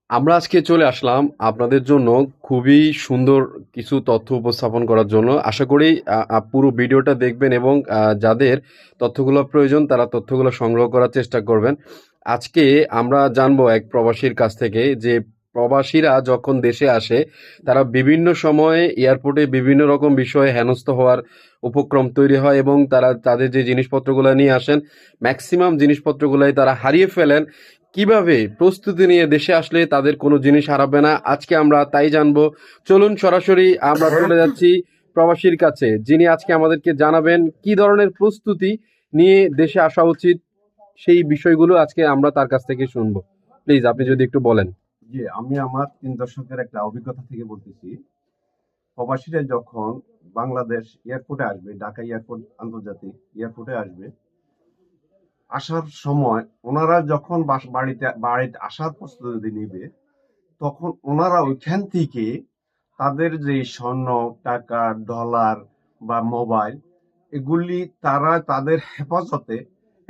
আমরা আজকে চলে আসলাম আপনাদের জন্য খুবই সুন্দর কিছু তথ্য উপস্থাপন করার জন্য। আশা করি পুরো ভিডিওটা দেখবেন এবং যাদের তথ্যগুলো প্রয়োজন তারা তথ্যগুলো সংগ্রহ করার চেষ্টা করবেন। আজকে আমরা জানবো এক প্রবাসীর কাছ থেকে যে প্রবাসীরা যখন দেশে আসে তারা বিভিন্ন সময়ে এয়ারপোর্টে বিভিন্ন রকম বিষয়ে হেনস্থ হওয়ার উপক্রম তৈরি হয় এবং তারা তাদের যে জিনিসপত্রগুলো নিয়ে আসেন ম্যাক্সিমাম জিনিসপত্রগুলাই তারা হারিয়ে ফেলেন। কিভাবে প্রস্তুতি নিয়ে দেশে আসলে তাদের কোনো জিনিস হারাবে না, আজকে আমরা তাই জানবো। চলুন সরাসরি আমরা চলে যাচ্ছি প্রবাসীর কাছে, যিনি আজকে আমাদেরকে জানাবেন কি ধরনের প্রস্তুতি নিয়ে দেশে আসা উচিত। সেই বিষয়গুলো আজকে আমরা তার কাছ থেকে শুনবো। প্লিজ আপনি জি যদি একটু বলেন। জি আমি আমার 3 দশকের একটা অভিজ্ঞতা থেকে বলতেছি। প্রবাসীরা যখন বাংলাদেশ এয়ারপোর্টে আসবে, ঢাকা এয়ারপোর্ট আন্তর্জাতিক এয়ারপোর্টে আসবে, আসার সময় ওনারা যখন বাড়িতে আসার প্রস্তুতি নিবে, তখন ওনারা ওইখান থেকে তাদের যে স্বর্ণ, টাকা, ডলার বা মোবাইল, এগুলি তারা তাদের হেফাজতে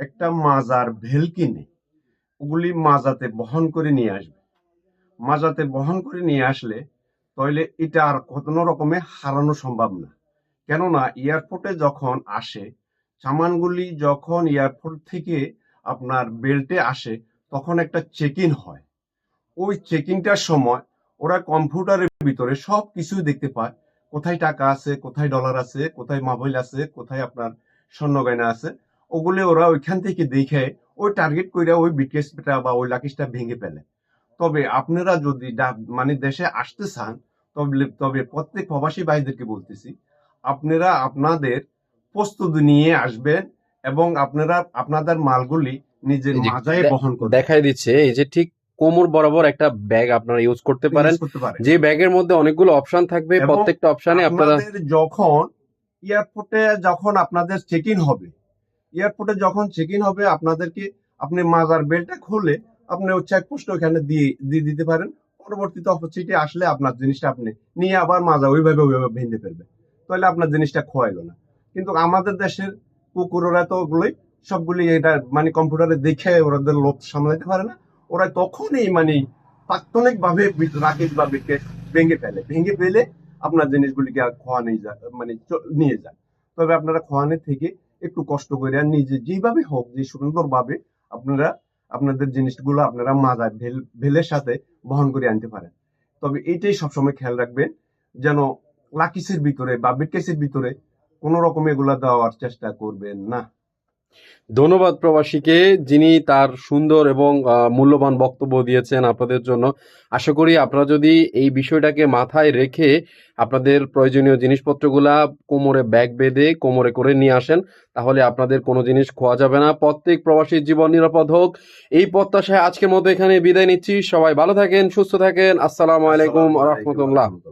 একটা মাজার ভেল কিনে ওগুলি মাজাতে বহন করে নিয়ে আসবে। মাজাতে বহন করে নিয়ে আসলে তাহলে এটা আর কোনো রকমে হারানো সম্ভব না। কেননা এয়ারপোর্টে যখন আসে, সামানগুলি যখন এয়ারপোর্ট থেকে আপনার বেল্টে আসে, তখন একটা চেক ইন হয়। ওই চেকিংটার সময় ওরা কম্পিউটারের ভিতরে সব কিছু দেখতে পায়। কোথায় টাকা আছে, কোথায় ডলার আছে, কোথায় মোবাইল আছে, কোথায় আপনার স্বর্ণ গয়না আছে। ওগুলো ওরা ওইখান থেকে দেখে ওই টার্গেট করে ওই বিটকেসটা বা ওই লাকিসটা ভেঙে ফেলে। তবে আপনারা যদি মানে দেশে আসতে চান, তবে তবে প্রত্যেক প্রবাসী ভাইদেরকে বলতেছি, আপনারা আপনাদের প্রস্তুতি নিয়ে আসবেন এবং আপনারা আপনাদের মালগুলি নিজের এই যে মাজায় বহন করবেন, দেখাই দিচ্ছে, এই যে ঠিক কোমর বরাবর একটা ব্যাগ আপনারা ইউজ করতে পারেন, ইউজ করতে পারেন। যে ব্যাগের মধ্যে অনেকগুলো অপশন থাকবে, এবং প্রত্যেকটা অপশনে আপনারা আপনাদের যখন এয়ারপোর্টে যখন আপনাদের চেক ইন হবে, এয়ারপোর্টে যখন চেক ইন হবে আপনাদেরকে, আপনি মাজার বেলটা খুলে আপনি চেকপোস্ট ওখানে দিয়ে দিয়ে দিতে পারেন। পরবর্তীতে অপরচুনিটি আসলে আপনার জিনিসটা আপনি নিয়ে আবার মাজা ওইভাবে ভেঙে ফেলবে, তাহলে আপনার জিনিসটা খোয়াইলো না। কিন্তু আমাদের দেশের কুকুররা তো ওগুলোই সবগুলি এটা মানে কম্পিউটারে দেখে ওদের লোভ সামলাতে পারে না। ওরা তখনই মানে তাৎক্ষণিক ভাবে রাকেশ বা ভেঙে ফেলে আপনার জিনিসগুলিকে খোয়া নিয়ে যায়, মানে নিয়ে যায়। তবে আপনারা খোয়ানোর থেকে একটু কষ্ট করে আর নিজে যেভাবে হোক, যে সুন্দরভাবে আপনারা আপনাদের জিনিসগুলো আপনারা মাজায় ভেলের সাথে বহন করে আনতে পারেন। তবে এইটাই সবসময় খেয়াল রাখবেন, যেন লাকিসের ভিতরে বা বিটকেসের ভিতরে কোন রকম এগুলা দেওয়ার চেষ্টা করবেন না। ধন্যবাদ প্রবাসীকে, যিনি তার সুন্দর এবং মূল্যবান বক্তব্য দিয়েছেন আপনাদের জন্য। আশা করি আপনারা যদি এই বিষয়টাকে মাথায় রেখে আপনাদের প্রয়োজনীয় জিনিসপত্রগুলা কোমরে ব্যাগ বেঁধে কোমরে করে নিয়ে আসেন, তাহলে আপনাদের কোনো জিনিস খোয়া যাবে না। প্রত্যেক প্রবাসীর জীবন নিরাপদ হোক, এই প্রত্যাশায় আজকের মতো এখানে বিদায় নিচ্ছি। সবাই ভালো থাকেন, সুস্থ থাকেন। আসসালামু আলাইকুম আসসালামু আ আলাইকুম রহমতুল্লাহ। রহমতুল্লাহ।